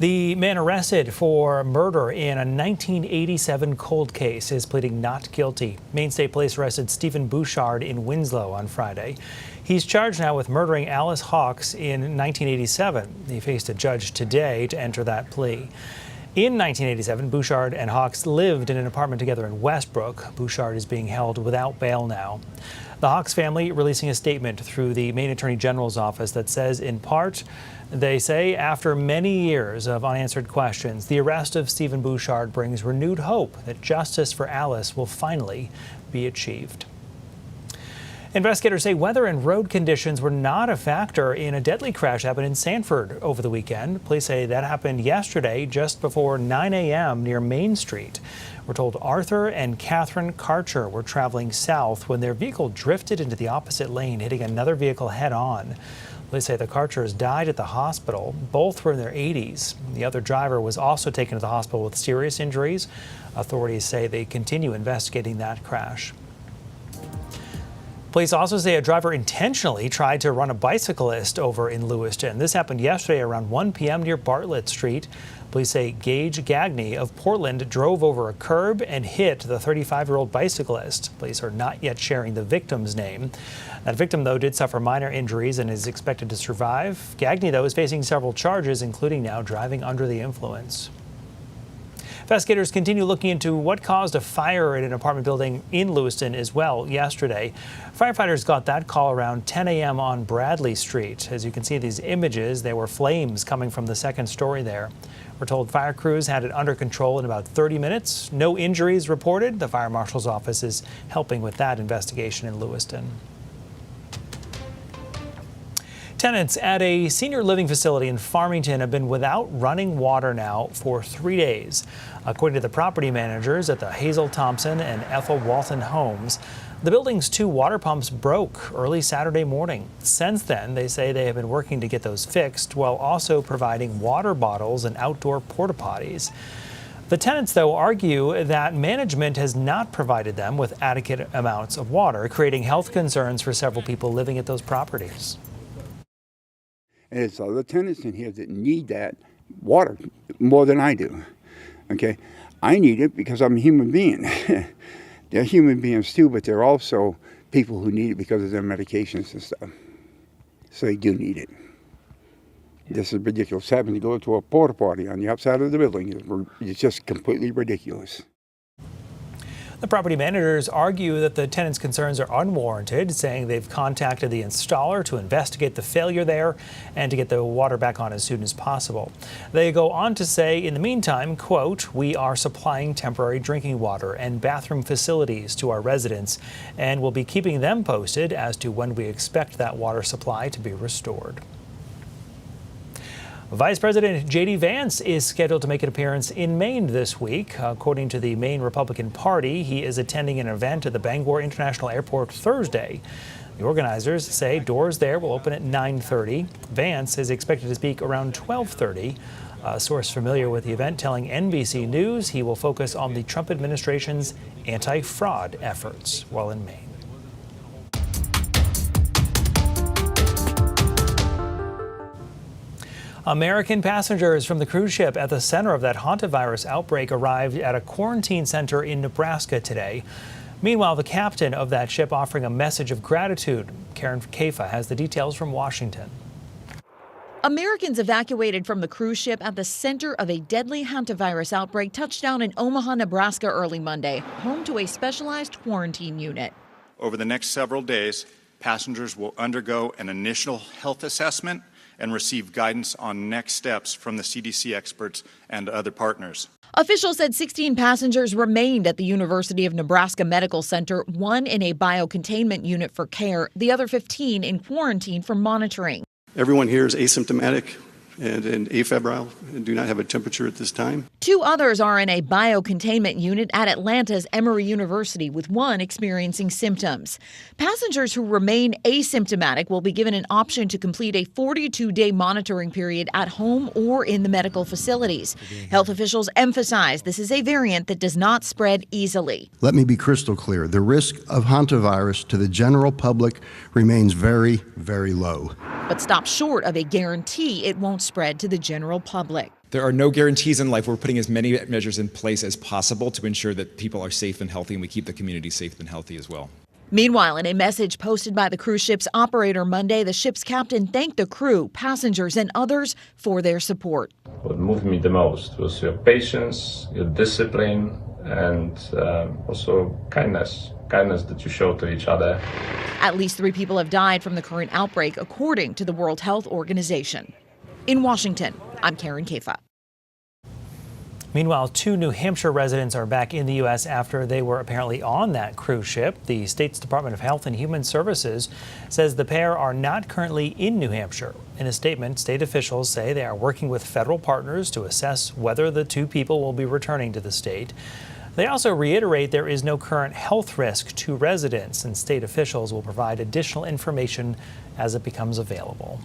The man arrested for murder in a 1987 cold case is pleading not guilty. Maine State Police arrested Stephen Bouchard in Winslow on Friday. He's charged now with murdering Alice Hawks in 1987. He faced a judge today to enter that plea. In 1987, Bouchard and Hawks lived in an apartment together in Westbrook. Bouchard is being held without bail now. The Hawks family releasing a statement through the Maine Attorney General's office that says, in part, they say after many years of unanswered questions, the arrest of Stephen Bouchard brings renewed hope that justice for Alice will finally be achieved. Investigators say weather and road conditions were not a factor in a deadly crash happened in Sanford over the weekend. Police say that happened yesterday just before 9 a.m. near Main Street. We're told Arthur and Catherine Karcher were traveling south when their vehicle drifted into the opposite lane, hitting another vehicle head-on. Police say the Karchers died at the hospital. Both were in their 80s. The other driver was also taken to the hospital with serious injuries. Authorities say they continue investigating that crash. Police also say a driver intentionally tried to run a bicyclist over in Lewiston. This happened yesterday around 1 p.m. near Bartlett Street. Police say Gage Gagney of Portland drove over a curb and hit the 35-year-old bicyclist. Police are not yet sharing the victim's name. That victim, though, did suffer minor injuries and is expected to survive. Gagney, though, is facing several charges, including now driving under the influence. Investigators continue looking into what caused a fire in an apartment building in Lewiston as well yesterday. Firefighters got that call around 10 a.m. on Bradley Street. As you can see in these images, there were flames coming from the second story there. We're told fire crews had it under control in about 30 minutes. No injuries reported. The fire marshal's office is helping with that investigation in Lewiston. Tenants at a senior living facility in Farmington have been without running water now for 3 days. According to the property managers at the Hazel Thompson and Ethel Walton homes, the building's 2 water pumps broke early Saturday morning. Since then, they say they have been working to get those fixed while also providing water bottles and outdoor porta potties. The tenants, though, argue that management has not provided them with adequate amounts of water, creating health concerns for several people living at those properties. And there's other tenants in here that need that water more than I do. Okay, I need it because I'm a human being. They're human beings too, but they're also people who need it because of their medications and stuff. So they do need it. This is ridiculous. Having to go to a porta potty on the outside of the building is just completely ridiculous. The property managers argue that the tenants' concerns are unwarranted, saying they've contacted the installer to investigate the failure there and to get the water back on as soon as possible. They go on to say, in the meantime, quote, "We are supplying temporary drinking water and bathroom facilities to our residents, and we'll be keeping them posted as to when we expect that water supply to be restored." Vice President J.D. Vance is scheduled to make an appearance in Maine this week. According to the Maine Republican Party, he is attending an event at the Bangor International Airport Thursday. The organizers say doors there will open at 9:30. Vance is expected to speak around 12:30. A source familiar with the event telling NBC News he will focus on the Trump administration's anti-fraud efforts while in Maine. American passengers from the cruise ship at the center of that hantavirus outbreak arrived at a quarantine center in Nebraska today. Meanwhile, the captain of that ship offering a message of gratitude. Karen Kafa has the details from Washington. Americans evacuated from the cruise ship at the center of a deadly hantavirus outbreak touched down in Omaha, Nebraska early Monday, home to a specialized quarantine unit. Over the next several days, passengers will undergo an initial health assessment and receive guidance on next steps from the CDC experts and other partners. Officials said 16 passengers remained at the University of Nebraska Medical Center, 1 in a biocontainment unit for care, the other 15 in quarantine for monitoring. Everyone here is asymptomatic and afebrile and do not have a temperature at this time. 2 others are in a biocontainment unit at Atlanta's Emory University, with 1 experiencing symptoms. Passengers who remain asymptomatic will be given an option to complete a 42-day monitoring period at home or in the medical facilities. Health officials emphasize this is a variant that does not spread easily. Let me be crystal clear. The risk of hantavirus to the general public remains very, very low. But stops short of a guarantee it won't spread to the general public. There are no guarantees in life. We're putting as many measures in place as possible to ensure that people are safe and healthy, and we keep the community safe and healthy as well. Meanwhile, in a message posted by the cruise ship's operator Monday, the ship's captain thanked the crew, passengers, and others for their support. What moved me the most was your patience, your discipline, and also kindness that you show to each other. At least 3 people have died from the current outbreak, according to the World Health Organization. In Washington, I'm Karen Kafa. Meanwhile, 2 New Hampshire residents are back in the U.S. after they were apparently on that cruise ship. The state's Department of Health and Human Services says the pair are not currently in New Hampshire. In a statement, state officials say they are working with federal partners to assess whether the 2 people will be returning to the state. They also reiterate there is no current health risk to residents, and state officials will provide additional information as it becomes available.